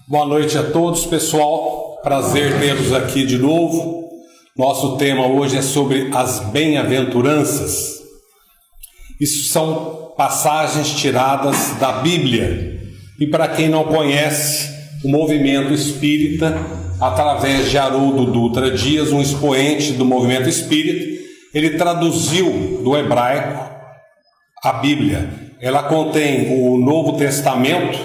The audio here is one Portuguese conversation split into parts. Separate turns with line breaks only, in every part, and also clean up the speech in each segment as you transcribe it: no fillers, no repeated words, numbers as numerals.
Boa noite a todos, pessoal. Prazer tê-los aqui de novo. Nosso tema hoje é sobre as bem-aventuranças. Isso são passagens tiradas da Bíblia. E para quem não conhece, o movimento espírita, através de Haroldo Dutra Dias, um expoente do movimento espírita, ele traduziu do hebraico a Bíblia. Ela contém o Novo Testamento,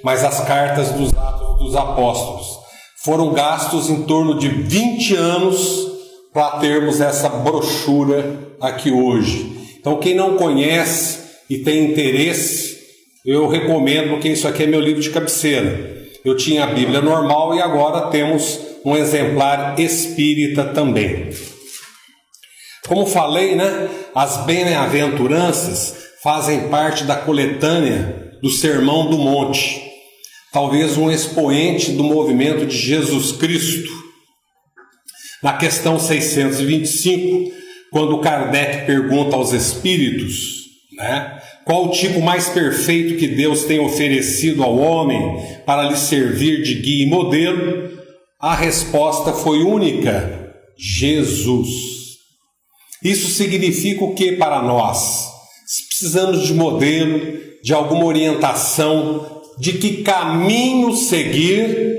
mas as cartas dos Atos dos Apóstolos. Foram gastos em torno de 20 anos para termos essa brochura aqui hoje. Então, quem não conhece e tem interesse, eu recomendo, porque isso aqui é meu livro de cabeceira. Eu tinha a Bíblia normal e agora temos um exemplar espírita também. Como falei, as bem-aventuranças fazem parte da coletânea do Sermão do Monte. Talvez um expoente do movimento de Jesus Cristo. Na questão 625, quando Kardec pergunta aos espíritos, qual o tipo mais perfeito que Deus tem oferecido ao homem para lhe servir de guia e modelo, a resposta foi única: Jesus. Isso significa o que para nós? Se precisamos de modelo, de alguma orientação, de que caminho seguir,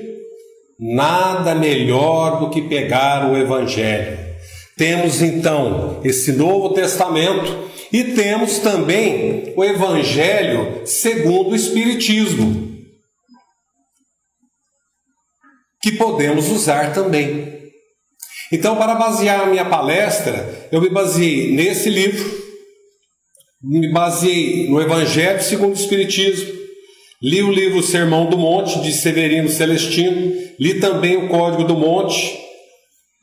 nada melhor do que pegar o Evangelho. Temos então esse Novo Testamento e temos também o Evangelho segundo o Espiritismo, que podemos usar também. Então, para basear a minha palestra, eu me baseei nesse livro, me baseei no Evangelho segundo o Espiritismo, li o livro Sermão do Monte, de Severino Celestino, li também o Código do Monte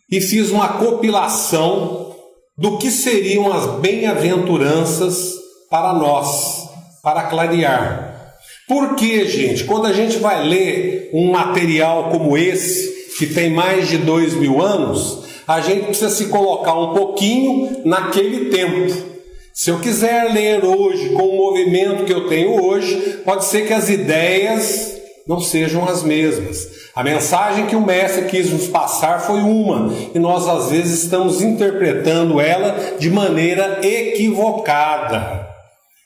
e fiz uma compilação do que seriam as bem-aventuranças para nós, para clarear. Por que, gente? Quando a gente vai ler um material como esse, que tem mais de 2000 anos, a gente precisa se colocar um pouquinho naquele tempo. Se eu quiser ler hoje com o movimento que eu tenho hoje, pode ser que as ideias não sejam as mesmas. A mensagem que o mestre quis nos passar foi uma, e nós às vezes estamos interpretando ela de maneira equivocada.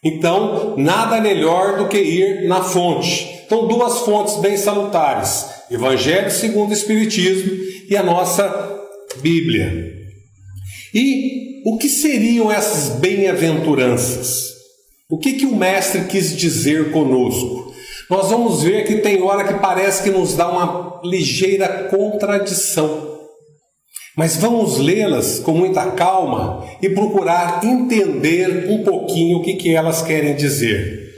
Então, nada melhor do que ir na fonte. Então, duas fontes bem salutares: Evangelho segundo o Espiritismo e a nossa Bíblia. E o que seriam essas bem-aventuranças? O que o mestre quis dizer conosco? Nós vamos ver que tem hora que parece que nos dá uma ligeira contradição. Mas vamos lê-las com muita calma e procurar entender um pouquinho o que elas querem dizer.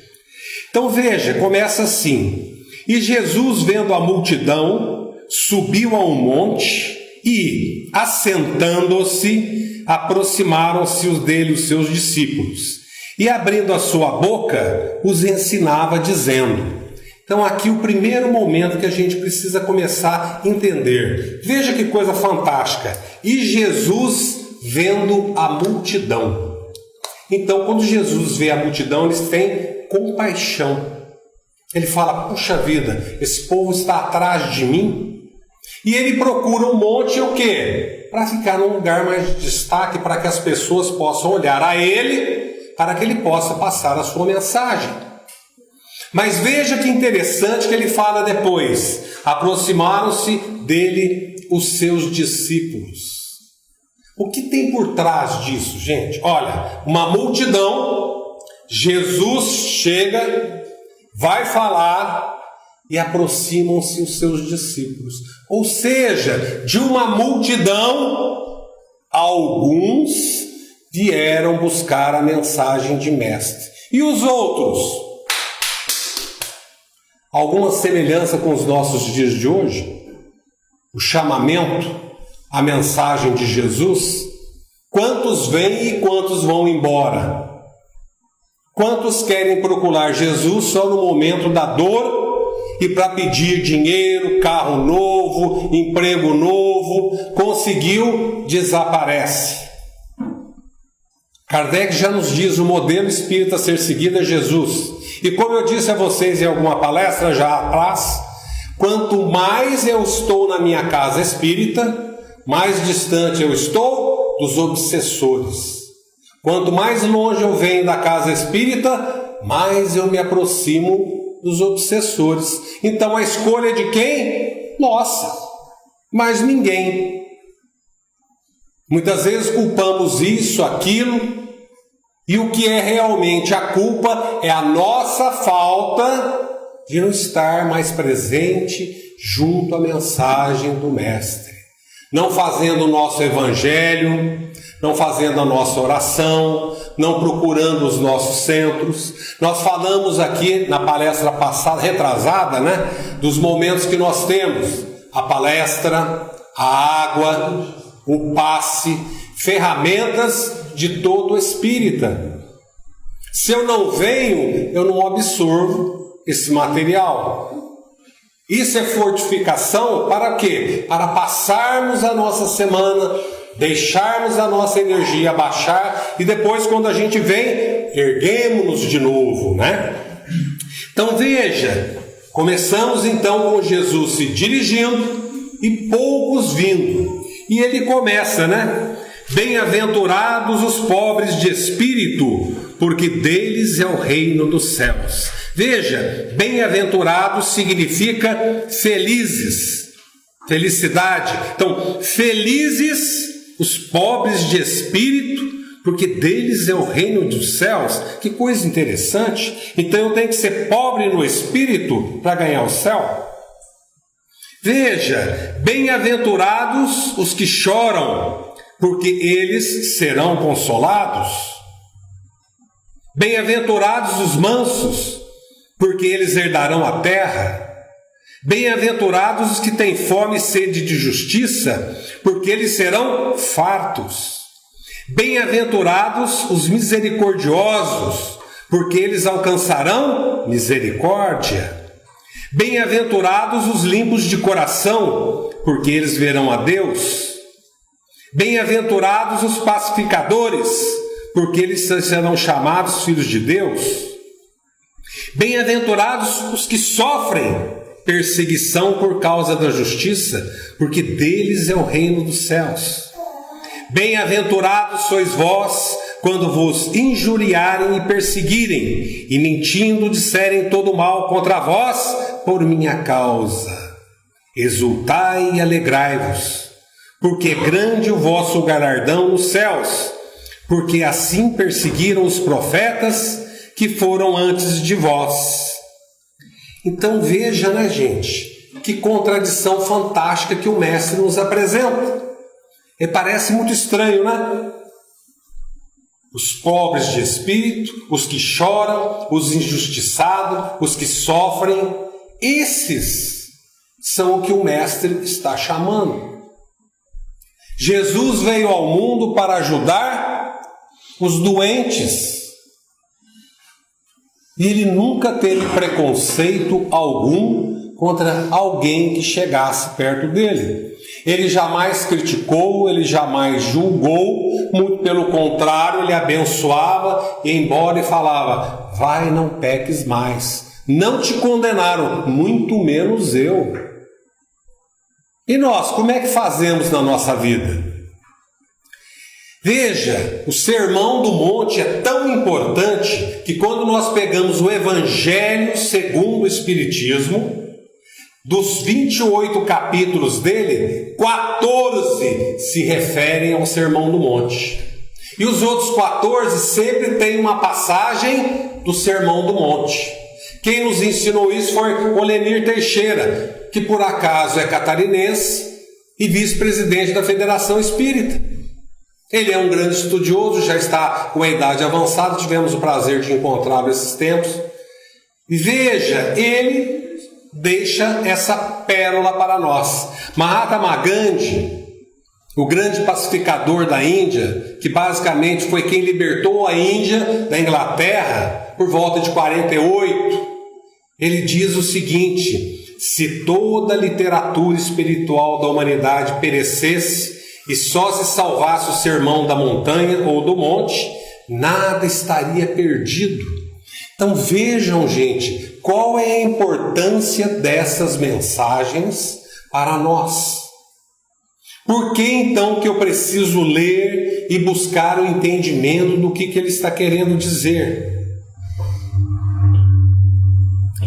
Então veja, começa assim: E Jesus, vendo a multidão, subiu a um monte e, assentando-se, aproximaram-se dele os seus discípulos, e abrindo a sua boca, os ensinava, dizendo. Então aqui o primeiro momento que a gente precisa começar a entender. Veja que coisa fantástica. E Jesus vendo a multidão. Então quando Jesus vê a multidão, ele tem compaixão. Ele fala: puxa vida, esse povo está atrás de mim. E ele procura um monte o quê? Para ficar num lugar mais de destaque, para que as pessoas possam olhar a ele, para que ele possa passar a sua mensagem. Mas veja que interessante que ele fala depois: aproximaram-se dele os seus discípulos. O que tem por trás disso, gente? Olha, uma multidão, Jesus chega, vai falar e aproximam-se os seus discípulos. Ou seja, de uma multidão, alguns vieram buscar a mensagem de mestre. E os outros? Alguma semelhança com os nossos dias de hoje? O chamamento, a mensagem de Jesus? Quantos vêm e quantos vão embora? Quantos querem procurar Jesus só no momento da dor e para pedir dinheiro, carro novo, emprego novo? Conseguiu, desaparece. Kardec já nos diz: o modelo espírita a ser seguido é Jesus. E como eu disse a vocês em alguma palestra já atrás, Quanto mais eu estou na minha casa espírita, mais distante eu estou dos obsessores. Quanto mais longe eu venho da casa espírita, mais eu me aproximo dos obsessores. Então a escolha é de quem? Nossa, mas ninguém. Muitas vezes culpamos isso, aquilo, e o que é realmente a culpa é a nossa falta de não estar mais presente junto à mensagem do Mestre. Não fazendo o nosso evangelho, não fazendo a nossa oração, não procurando os nossos centros. Nós falamos aqui na palestra passada, retrasada, dos momentos que nós temos. A palestra, a água, o passe, ferramentas de todo espírita. Se eu não venho, eu não absorvo esse material. Isso é fortificação para quê? Para passarmos a nossa semana, deixarmos a nossa energia baixar e depois, quando a gente vem, erguemos-nos de novo, Então veja, começamos então com Jesus se dirigindo e poucos vindo. E ele começa, Bem-aventurados os pobres de espírito, porque deles é o reino dos céus. Veja, bem-aventurados significa felizes, felicidade. Então, felizes os pobres de espírito, porque deles é o reino dos céus. Que coisa interessante. Então eu tenho que ser pobre no espírito para ganhar o céu? Veja, bem-aventurados os que choram, porque eles serão consolados. Bem-aventurados os mansos, porque eles herdarão a terra. Bem-aventurados os que têm fome e sede de justiça, porque eles serão fartos. Bem-aventurados os misericordiosos, porque eles alcançarão misericórdia. Bem-aventurados os limpos de coração, porque eles verão a Deus. Bem-aventurados os pacificadores, porque eles serão chamados filhos de Deus. Bem-aventurados os que sofrem perseguição por causa da justiça, porque deles é o reino dos céus. Bem-aventurados sois vós, quando vos injuriarem e perseguirem, e mentindo disserem todo mal contra vós, por minha causa. Exultai e alegrai-vos, porque é grande o vosso galardão nos céus, porque assim perseguiram os profetas que foram antes de vós. Então veja, gente, que contradição fantástica que o Mestre nos apresenta. E parece muito estranho, Os pobres de espírito, os que choram, os injustiçados, os que sofrem, esses são o que o Mestre está chamando. Jesus veio ao mundo para ajudar os doentes. E ele nunca teve preconceito algum contra alguém que chegasse perto dele. Ele jamais criticou, ele jamais julgou, muito pelo contrário, ele abençoava, ia embora e falava: vai, não peques mais. Não te condenaram, muito menos eu. E nós, como é que fazemos na nossa vida? Veja, o Sermão do Monte é tão importante que quando nós pegamos o Evangelho segundo o Espiritismo, dos 28 capítulos dele, 14 se referem ao Sermão do Monte. E os outros 14 sempre tem uma passagem do Sermão do Monte. Quem nos ensinou isso foi Olenir Teixeira, que por acaso é catarinense e vice-presidente da Federação Espírita. Ele é um grande estudioso, já está com a idade avançada, tivemos o prazer de encontrá-lo esses tempos. E veja, ele deixa essa pérola para nós. Mahatma Gandhi, o grande pacificador da Índia, que basicamente foi quem libertou a Índia da Inglaterra por volta de 48, ele diz o seguinte: se toda a literatura espiritual da humanidade perecesse e só se salvasse o sermão da montanha ou do monte, nada estaria perdido. Então vejam, gente, qual é a importância dessas mensagens para nós? Por que então que eu preciso ler e buscar o entendimento do que ele está querendo dizer?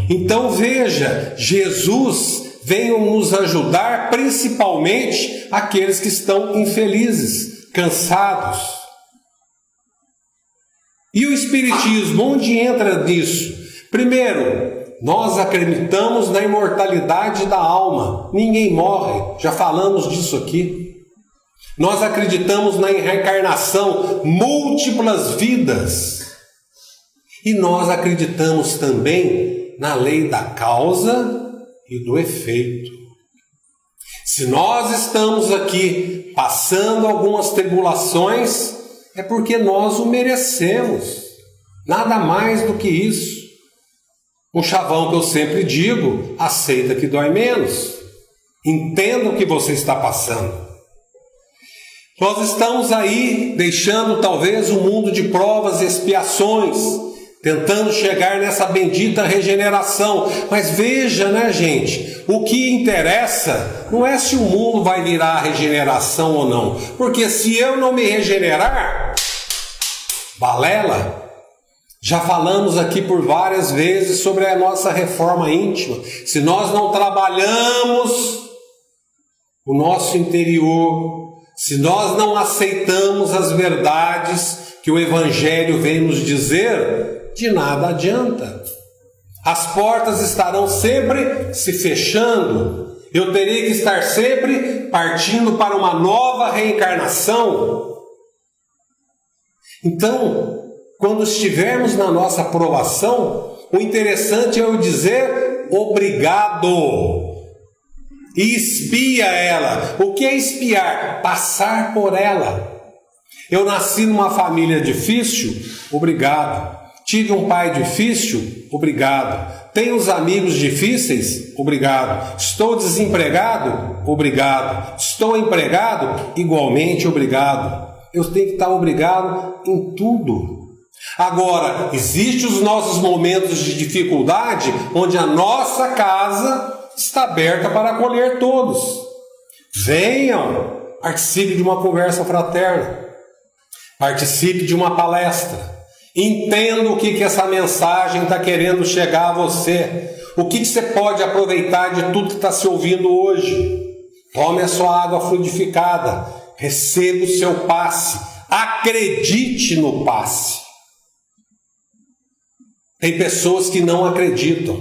Então veja, Jesus veio nos ajudar, principalmente aqueles que estão infelizes, cansados. E o Espiritismo, onde entra nisso? Primeiro, nós acreditamos na imortalidade da alma. Ninguém morre, já falamos disso aqui. Nós acreditamos na reencarnação, múltiplas vidas. E nós acreditamos também na lei da causa e do efeito. Se nós estamos aqui passando algumas tribulações, é porque nós o merecemos. Nada mais do que isso. Um chavão que eu sempre digo, aceita que dói menos. Entenda o que você está passando. Nós estamos aí deixando talvez um mundo de provas e expiações, tentando chegar nessa bendita regeneração. Mas veja, né, gente, o que interessa não é se o mundo vai virar regeneração ou não. Porque se eu não me regenerar, balela. Já falamos aqui por várias vezes sobre a nossa reforma íntima. Se nós não trabalhamos o nosso interior, se nós não aceitamos as verdades que o Evangelho vem nos dizer, de nada adianta. As portas estarão sempre se fechando. Eu terei que estar sempre partindo para uma nova reencarnação. Então, quando estivermos na nossa provação, o interessante é eu dizer obrigado. E espia ela. O que é espiar? Passar por ela. Eu nasci numa família difícil? Obrigado. Tive um pai difícil? Obrigado. Tenho os amigos difíceis? Obrigado. Estou desempregado? Obrigado. Estou empregado? Igualmente obrigado. Eu tenho que estar obrigado em tudo. Agora, existem os nossos momentos de dificuldade onde a nossa casa está aberta para acolher todos. Venham, participe de uma conversa fraterna, participe de uma palestra, entenda o que essa mensagem está querendo chegar a você, o que você pode aproveitar de tudo que está se ouvindo hoje. Tome a sua água fluidificada, receba o seu passe, acredite no passe. Tem pessoas que não acreditam,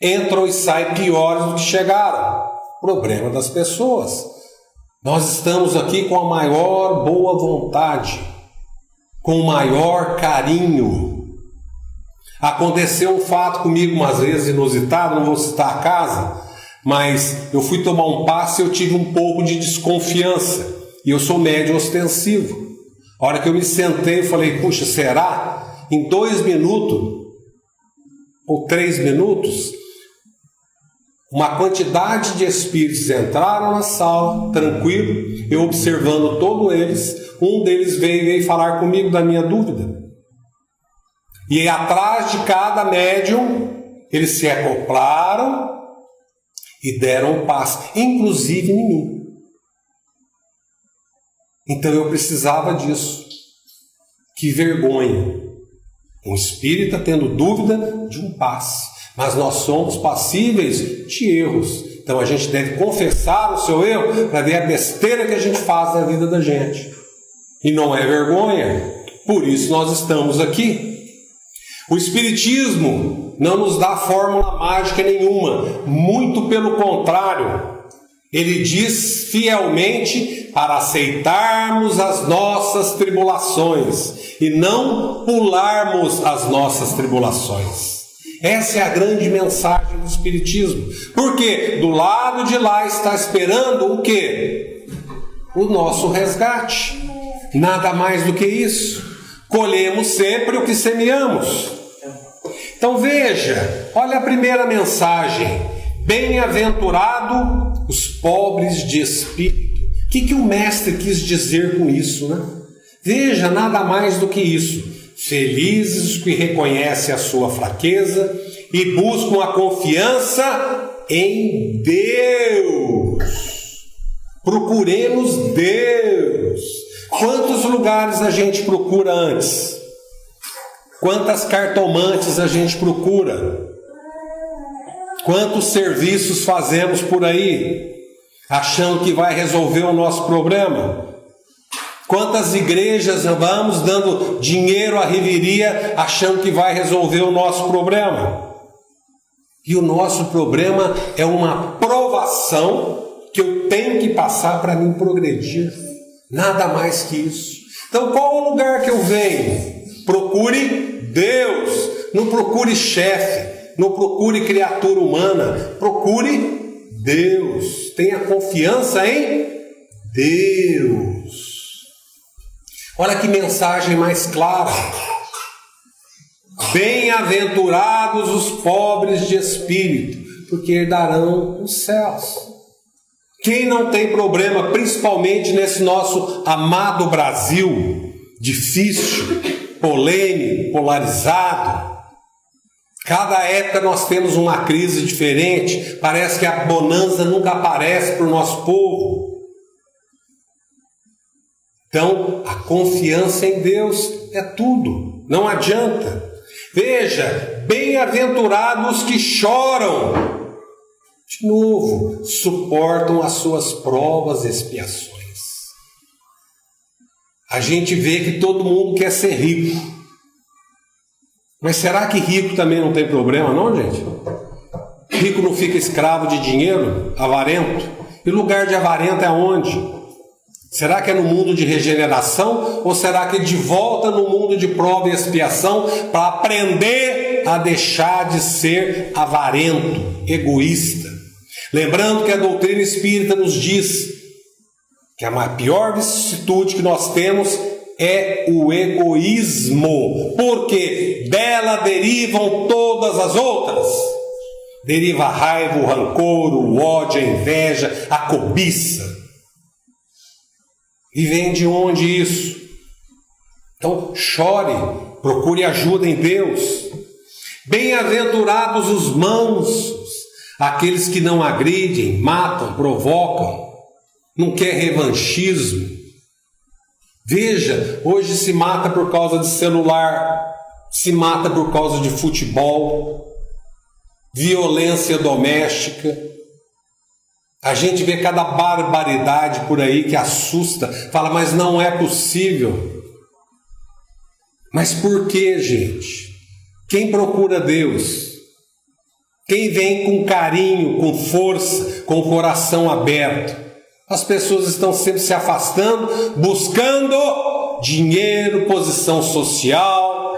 entram e saem piores do que chegaram. Problema das pessoas. Nós estamos aqui com a maior boa vontade, com o maior carinho. Aconteceu um fato comigo umas vezes inusitado, não vou citar a casa, mas eu fui tomar um passe e eu tive um pouco de desconfiança. E eu sou médium ostensivo. A hora que eu me sentei, eu falei, puxa, será? Em 2 minutos ou 3 minutos, uma quantidade de espíritos entraram na sala, tranquilo, eu observando todos eles. Um deles veio falar comigo da minha dúvida. E atrás de cada médium, eles se acoplaram e deram um passe, inclusive em mim. Então eu precisava disso. Que vergonha. Um espírita tendo dúvida de um passe. Mas nós somos passíveis de erros. Então a gente deve confessar o seu erro para ver a besteira que a gente faz na vida da gente. E não é vergonha. Por isso nós estamos aqui. O Espiritismo não nos dá fórmula mágica nenhuma. Muito pelo contrário. Ele diz fielmente para aceitarmos as nossas tribulações e não pularmos as nossas tribulações. Essa é a grande mensagem do Espiritismo. Porque do lado de lá está esperando o quê? O nosso resgate. Nada mais do que isso. Colhemos sempre o que semeamos. Então veja, olha a primeira mensagem. Bem-aventurado os pobres de espírito. O que o mestre quis dizer com isso, né? Veja, nada mais do que isso. Felizes os que reconhecem a sua fraqueza e buscam a confiança em Deus. Procuremos Deus. Quantos lugares a gente procura antes? Quantas cartomantes a gente procura? Quantos serviços fazemos por aí, achando que vai resolver o nosso problema? Quantas igrejas vamos dando dinheiro à reveria, achando que vai resolver o nosso problema? E o nosso problema é uma provação que eu tenho que passar para mim progredir. Nada mais que isso. Então, qual o lugar que eu venho? Procure Deus. Não procure chefe. Não procure criatura humana. Procure Deus. Tenha confiança em Deus. Olha que mensagem mais clara. Bem-aventurados os pobres de espírito, porque herdarão os céus. Quem não tem problema, principalmente nesse nosso amado Brasil, difícil, polêmico, polarizado. Cada época nós temos uma crise diferente, parece que a bonança nunca aparece para o nosso povo. Então, a confiança em Deus é tudo, não adianta. Veja, bem-aventurados que choram. De novo, suportam as suas provas e expiações. A gente vê que todo mundo quer ser rico. Mas será que rico também não tem problema, não, gente? Rico não fica escravo de dinheiro, avarento? E lugar de avarento é onde? Será que é no mundo de regeneração? Ou será que de volta no mundo de prova e expiação para aprender a deixar de ser avarento, egoísta? Lembrando que a doutrina espírita nos diz que a pior vicissitude que nós temos é o egoísmo, porque dela derivam todas as outras. Deriva a raiva, o rancor, o ódio, a inveja, a cobiça. E vem de onde isso? Então chore, procure ajuda em Deus. Bem-aventurados os mansos, aqueles que não agridem, matam, provocam, não quer revanchismo. Veja, hoje se mata por causa de celular, se mata por causa de futebol, violência doméstica. A gente vê cada barbaridade por aí que assusta, fala, mas não é possível. Mas por que, gente? Quem procura Deus? Quem vem com carinho, com força, com o coração aberto? As pessoas estão sempre se afastando, buscando dinheiro, posição social,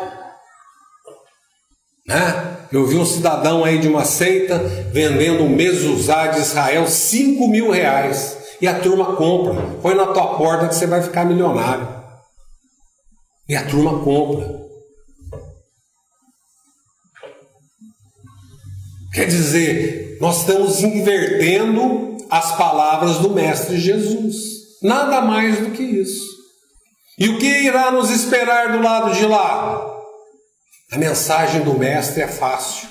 né? Eu vi um cidadão aí de uma seita vendendo um mezuzá de Israel, R$5.000. E a turma compra. Põe na tua porta que você vai ficar milionário. E a turma compra. Quer dizer, nós estamos invertendo as palavras do Mestre Jesus. Nada mais do que isso. E o que irá nos esperar do lado de lá? A mensagem do Mestre é fácil.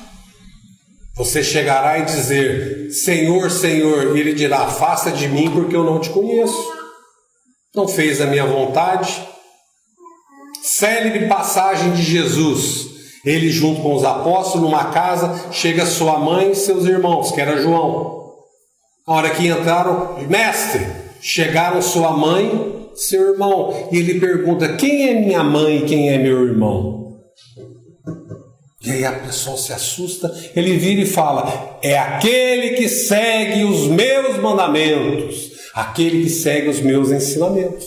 Você chegará e dizer, Senhor, Senhor, e Ele dirá, afasta de mim porque eu não te conheço. Não fez a minha vontade. Célebre passagem de Jesus. Ele junto com os apóstolos numa casa, chega sua mãe e seus irmãos, que era João. A hora que entraram, mestre, chegaram sua mãe, seu irmão, e ele pergunta, quem é minha mãe e quem é meu irmão? E aí a pessoa se assusta, ele vira e fala, é aquele que segue os meus mandamentos, aquele que segue os meus ensinamentos.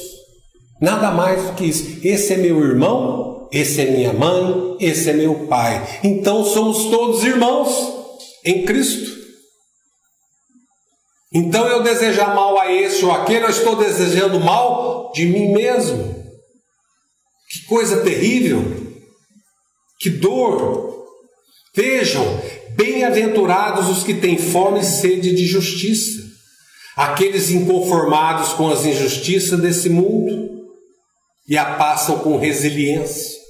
Nada mais do que isso. Esse é meu irmão, esse é minha mãe, esse é meu pai. Então somos todos irmãos em Cristo. Então eu desejar mal a esse ou aquele, eu estou desejando mal de mim mesmo. Que coisa terrível. Que dor! Vejam, bem-aventurados os que têm fome e sede de justiça, aqueles inconformados com as injustiças desse mundo e a passam com resiliência.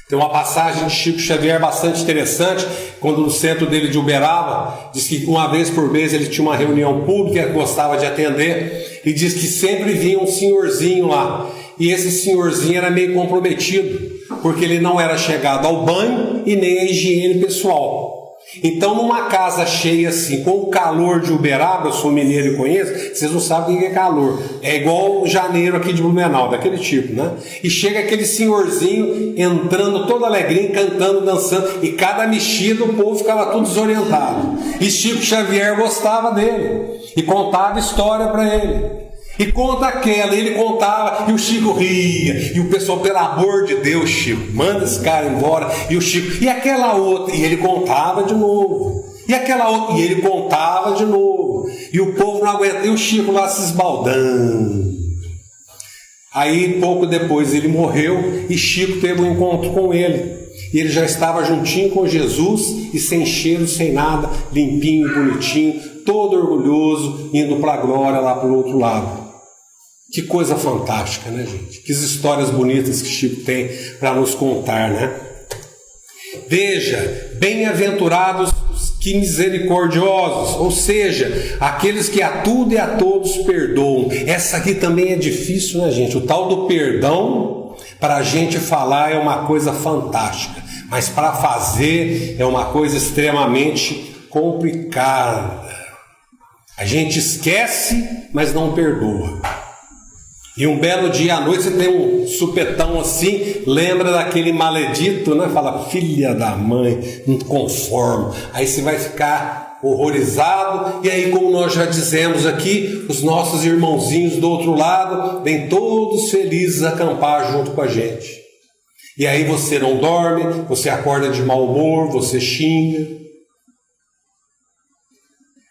Tem uma passagem de Chico Xavier bastante interessante, quando no centro dele de Uberaba, diz que uma vez por mês ele tinha uma reunião pública que gostava de atender, e diz que sempre vinha um senhorzinho lá, e esse senhorzinho era meio comprometido, porque ele não era chegado ao banho e nem à higiene pessoal. Então, numa casa cheia assim, com o calor de Uberaba, eu sou mineiro e conheço, vocês não sabem o que é calor. É igual janeiro aqui de Blumenau, daquele tipo, né? E chega aquele senhorzinho entrando todo alegrinho, cantando, dançando, e cada mexida o povo ficava tudo desorientado. E Chico Xavier gostava dele, e contava história para ele. E conta aquela, ele contava, e o Chico ria, e o pessoal, pelo amor de Deus, Chico, manda esse cara embora, e o Chico, e aquela outra, e ele contava de novo, e aquela outra, e ele contava de novo, e o povo não aguenta, e o Chico lá se esbaldando. Aí, pouco depois, ele morreu, e Chico teve um encontro com ele, e ele já estava juntinho com Jesus, e sem cheiro, sem nada, limpinho, bonitinho, todo orgulhoso, indo para a glória lá para o outro lado. Que coisa fantástica, né, gente? Que histórias bonitas que Chico tem para nos contar, né? Veja, bem-aventurados que misericordiosos, ou seja, aqueles que a tudo e a todos perdoam. Essa aqui também é difícil, né, gente? O tal do perdão, para a gente falar é uma coisa fantástica, mas para fazer é uma coisa extremamente complicada. A gente esquece, mas não perdoa. E um belo dia à noite você tem um supetão assim, lembra daquele maledito, né? Fala, filha da mãe, não conformo. Aí você vai ficar horrorizado, e aí, como nós já dizemos aqui, os nossos irmãozinhos do outro lado vêm todos felizes acampar junto com a gente. E aí você não dorme, você acorda de mau humor, você xinga.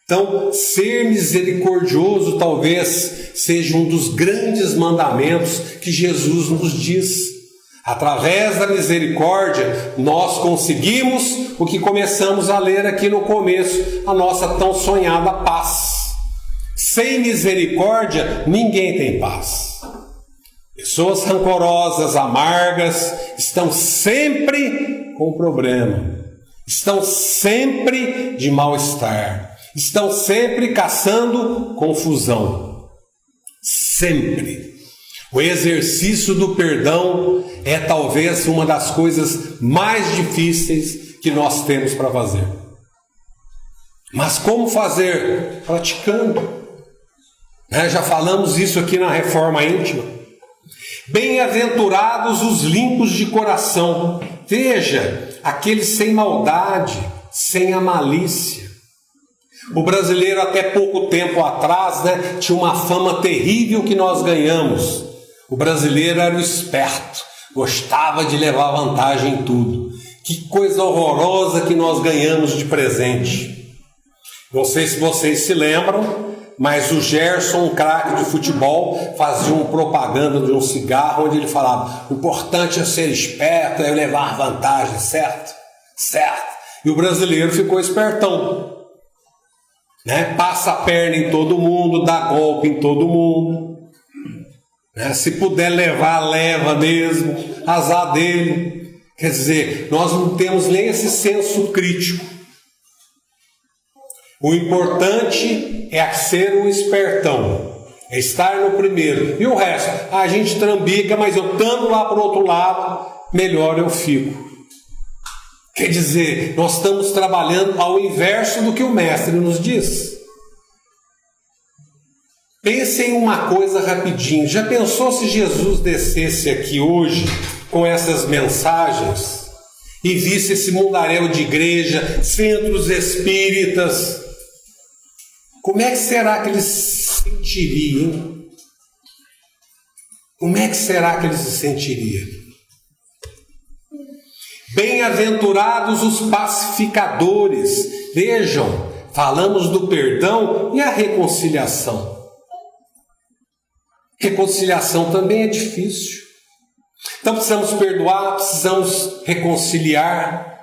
Então, ser misericordioso talvez seja um dos grandes mandamentos que Jesus nos diz. Através da misericórdia, nós conseguimos o que começamos a ler aqui no começo, a nossa tão sonhada paz. Sem misericórdia, ninguém tem paz. Pessoas rancorosas, amargas, estão sempre com problema, estão sempre de mal-estar. Estão sempre caçando confusão. Sempre. O exercício do perdão é talvez uma das coisas mais difíceis que nós temos para fazer. Mas como fazer? Praticando. Já falamos isso aqui na Reforma Íntima. Bem-aventurados os limpos de coração. Veja, aqueles sem maldade, sem a malícia. O brasileiro até pouco tempo atrás, né, tinha uma fama terrível que nós ganhamos. O brasileiro era o esperto, gostava de levar vantagem em tudo. Que coisa horrorosa que nós ganhamos de presente. Não sei se vocês se lembram, mas o Gerson, um craque de futebol, fazia uma propaganda de um cigarro onde ele falava: o importante é ser esperto, é levar vantagem, certo? Certo. E o brasileiro ficou espertão. Passa a perna em todo mundo, dá golpe em todo mundo. Se puder levar, leva mesmo, azar dele. Quer dizer, nós não temos nem esse senso crítico. O importante é ser um espertão, é estar no primeiro. E o resto, a gente trambica, mas eu estando lá para o outro lado, melhor eu fico. Quer dizer, nós estamos trabalhando ao inverso do que o mestre nos diz. Pensem em uma coisa rapidinho. Já pensou se Jesus descesse aqui hoje com essas mensagens e visse esse mundaréu de igreja, centros espíritas? Como é que será que eles se sentiriam? Como é que será que eles se sentiriam? Bem-aventurados os pacificadores. Vejam, falamos do perdão e a reconciliação. Reconciliação também é difícil. Então precisamos perdoar, precisamos reconciliar,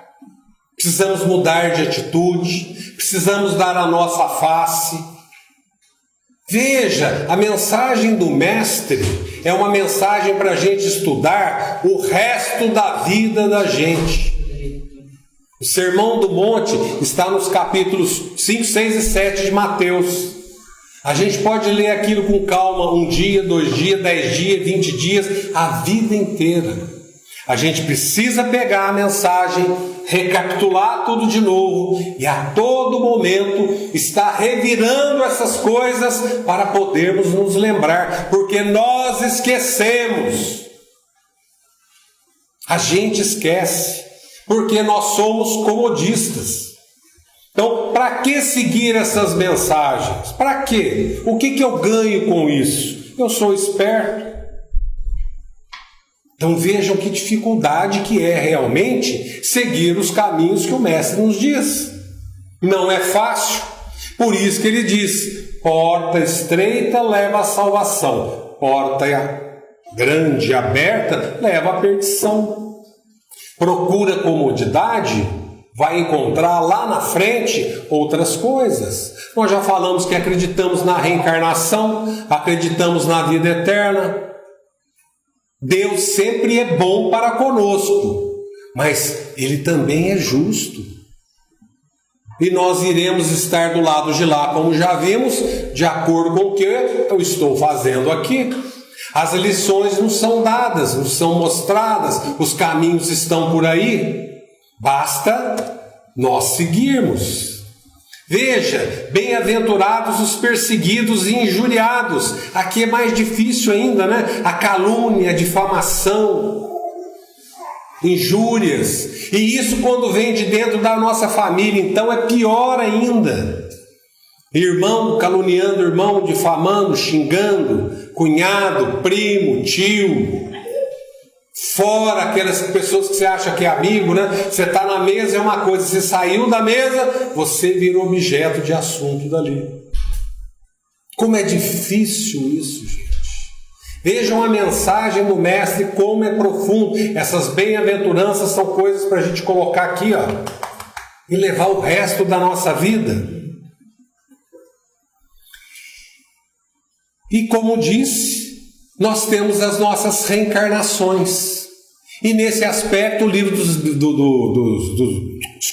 precisamos mudar de atitude, precisamos dar a nossa face. Veja, a mensagem do Mestre é uma mensagem para a gente estudar o resto da vida da gente. O Sermão do Monte está nos capítulos 5, 6 e 7 de Mateus. A gente pode ler aquilo com calma, 1 dia, 2 dias, 10 dias, 20 dias, a vida inteira. A gente precisa pegar a mensagem, recapitular tudo de novo e a todo momento estar revirando essas coisas para podermos nos lembrar, porque nós esquecemos. A gente esquece, porque nós somos comodistas. Então, para que seguir essas mensagens? Para quê? O que eu ganho com isso? Eu sou esperto. Então vejam que dificuldade que é realmente seguir os caminhos que o Mestre nos diz. Não é fácil. Por isso que ele diz: porta estreita leva à salvação, porta grande e aberta leva à perdição. Procura comodidade, vai encontrar lá na frente outras coisas. Nós já falamos que acreditamos na reencarnação, acreditamos na vida eterna. Deus sempre é bom para conosco, mas Ele também é justo. E nós iremos estar do lado de lá, como já vimos, de acordo com o que eu estou fazendo aqui. As lições não são dadas, não são mostradas, os caminhos estão por aí. Basta nós seguirmos. Veja, bem-aventurados os perseguidos e injuriados. Aqui é mais difícil ainda, né? A calúnia, a difamação, injúrias. E isso quando vem de dentro da nossa família, então é pior ainda. Irmão caluniando irmão, difamando, xingando, cunhado, primo, tio. Fora aquelas pessoas que você acha que é amigo, né? Você está na mesa é uma coisa, você saiu da mesa, você virou objeto de assunto dali. Como é difícil isso, gente. Vejam a mensagem do Mestre, como é profundo. Essas bem-aventuranças são coisas para a gente colocar aqui, ó, e levar o resto da nossa vida. E como disse, nós temos as nossas reencarnações. E nesse aspecto o livro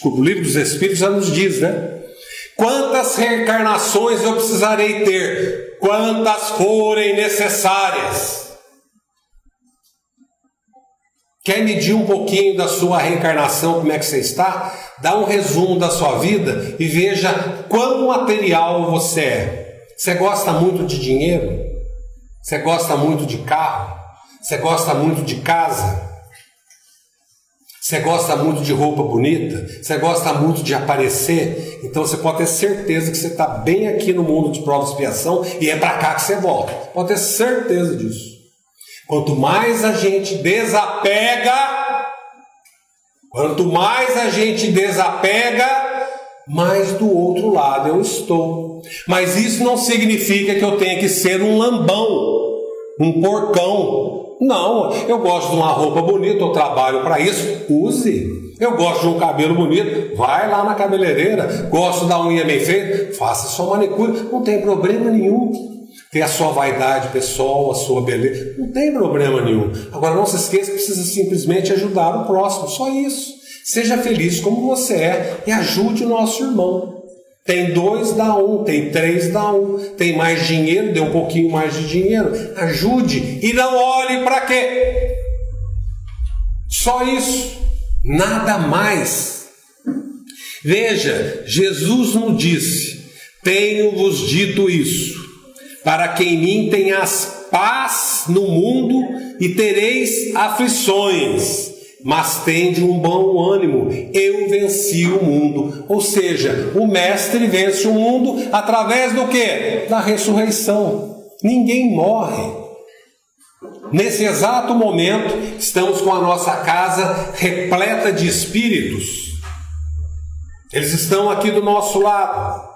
o livro dos Espíritos já nos diz, né? Quantas reencarnações eu precisarei ter? Quantas forem necessárias? Quer medir um pouquinho da sua reencarnação, como é que você está? Dá um resumo da sua vida e veja quão material você é. Você gosta muito de dinheiro? Você gosta muito de carro? Você gosta muito de casa? Você gosta muito de roupa bonita? Você gosta muito de aparecer? Então você pode ter certeza que você está bem aqui no mundo de prova e expiação e é para cá que você volta. Pode ter certeza disso. Quanto mais a gente desapega, mais do outro lado eu estou. Mas isso não significa que eu tenha que ser um lambão, um porcão. Não, eu gosto de uma roupa bonita, eu trabalho para isso, use. Eu gosto de um cabelo bonito, vai lá na cabeleireira. Gosto da unha bem feita, faça sua manicure, não tem problema nenhum. Tem a sua vaidade pessoal, a sua beleza, não tem problema nenhum. Agora não se esqueça que precisa simplesmente ajudar o próximo, só isso. Seja feliz como você é e ajude o nosso irmão. Tem 2, dá 1, tem 3, dá 1, tem mais dinheiro, dê um pouquinho mais de dinheiro, ajude e não olhe para quê? Só isso, nada mais. Veja, Jesus nos disse: tenho-vos dito isso, para que em mim tenhas paz no mundo e tereis aflições. Mas tende um bom ânimo, eu venci o mundo. Ou seja, o Mestre vence o mundo através do quê? Da ressurreição. Ninguém morre. Nesse exato momento, estamos com a nossa casa repleta de espíritos. Eles estão aqui do nosso lado,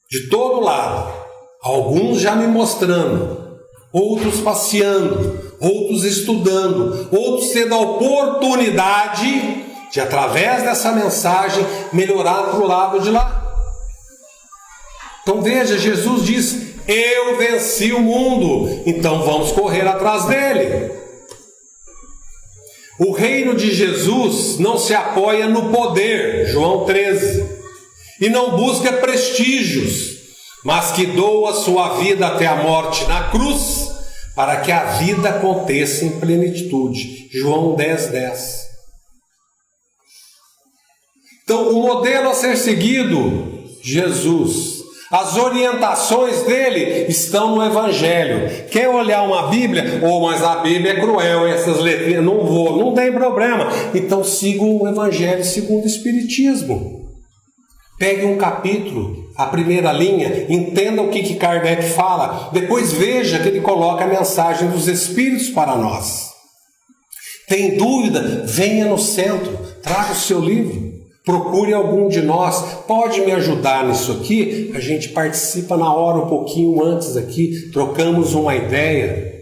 de todo lado. Alguns já me mostrando, outros passeando, outros estudando, outros tendo a oportunidade de, através dessa mensagem, melhorar para o lado de lá. Então veja, Jesus diz: Eu venci o mundo, então vamos correr atrás dele. O reino de Jesus não se apoia no poder, João 13, e não busca prestígios, mas que doa sua vida até a morte na cruz, para que a vida aconteça em plenitude, João 10:10. Então, o modelo a ser seguido, Jesus. As orientações dele estão no Evangelho. Quer olhar uma Bíblia? Mas a Bíblia é cruel, essas letrinhas, não tem problema. Então sigam o Evangelho segundo o Espiritismo. Pegue um capítulo, a primeira linha, entenda o que Kardec fala, depois veja que ele coloca a mensagem dos Espíritos para nós. Tem dúvida? Venha no centro, traga o seu livro. Procure algum de nós, pode me ajudar nisso aqui? A gente participa na hora, um pouquinho antes aqui, trocamos uma ideia.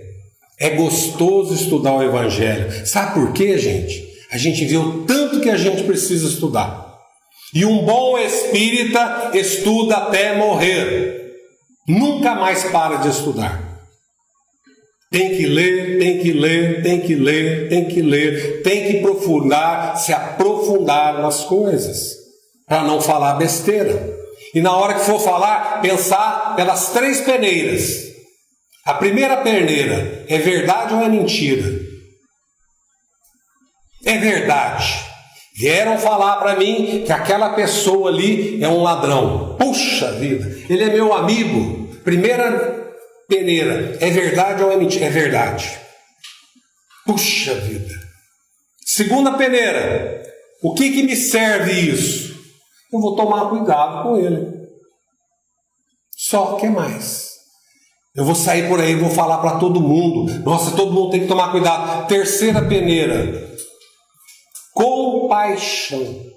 É gostoso estudar o Evangelho. Sabe por quê, gente? A gente vê o tanto que a gente precisa estudar. E um bom espírita estuda até morrer. Nunca mais para de estudar. Tem que ler, tem que ler, tem que ler, tem que ler, tem que se aprofundar nas coisas, para não falar besteira. E na hora que for falar, pensar pelas 3 peneiras. A primeira peneira, é verdade ou é mentira? É verdade. Vieram falar para mim que aquela pessoa ali é um ladrão. Puxa vida, ele é meu amigo. Primeira peneira, é verdade ou é mentira? É verdade. Puxa vida. Segunda peneira, o que me serve isso? Eu vou tomar cuidado com ele. Só que mais? Eu vou sair por aí e vou falar para todo mundo. Nossa, todo mundo tem que tomar cuidado. Terceira peneira, compaixão.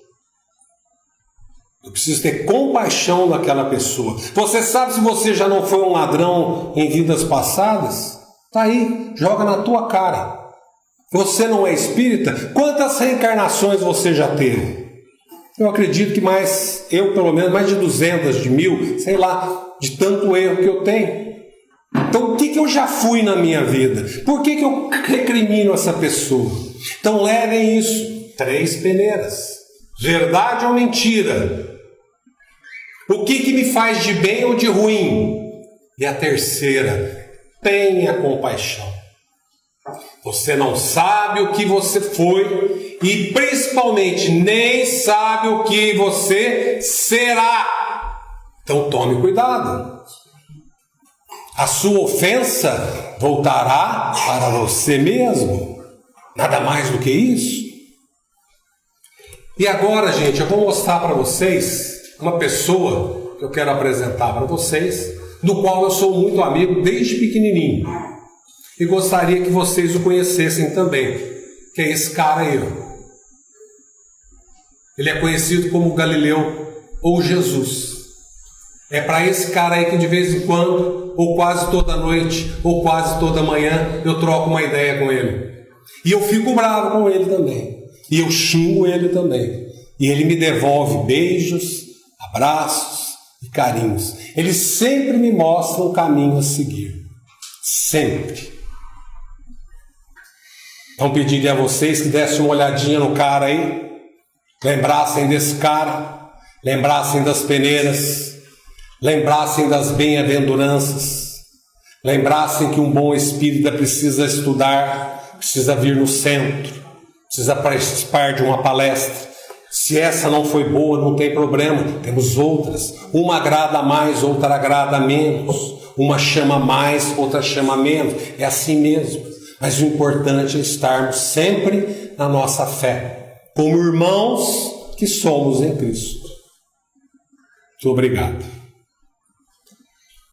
Eu preciso ter compaixão daquela pessoa. Você sabe se você já não foi um ladrão em vidas passadas? Tá aí, joga na tua cara. Você não é espírita? Quantas reencarnações você já teve? Eu acredito que pelo menos mais de 200, de 1000, sei lá, de tanto erro que eu tenho. Então o que eu já fui na minha vida? Por que eu recrimino essa pessoa? Então levem isso. 3 peneiras. Verdade ou mentira? O que me faz de bem ou de ruim? E a terceira, tenha compaixão. Você não sabe o que você foi e principalmente nem sabe o que você será. Então tome cuidado. A sua ofensa voltará para você mesmo. Nada mais do que isso. E agora, gente, eu vou mostrar para vocês uma pessoa que eu quero apresentar para vocês, do qual eu sou muito amigo desde pequenininho. E gostaria que vocês o conhecessem também, que é esse cara aí. Ele é conhecido como Galileu ou Jesus. É para esse cara aí que de vez em quando, ou quase toda noite, ou quase toda manhã, eu troco uma ideia com ele. E eu fico bravo com ele também. E eu xingo ele também. E ele me devolve beijos, abraços e carinhos. Ele sempre me mostra um caminho a seguir. Sempre. Então pediria a vocês que dessem uma olhadinha no cara aí. Lembrassem desse cara. Lembrassem das peneiras. Lembrassem das bem-aventuranças. Lembrassem que um bom espírita precisa estudar, precisa vir no centro, precisa participar de uma palestra. Se essa não foi boa, não tem problema, temos outras. Uma agrada mais, outra agrada menos. Uma chama mais, outra chama menos. É assim mesmo. Mas o importante é estarmos sempre na nossa fé, como irmãos que somos em Cristo. Muito obrigado.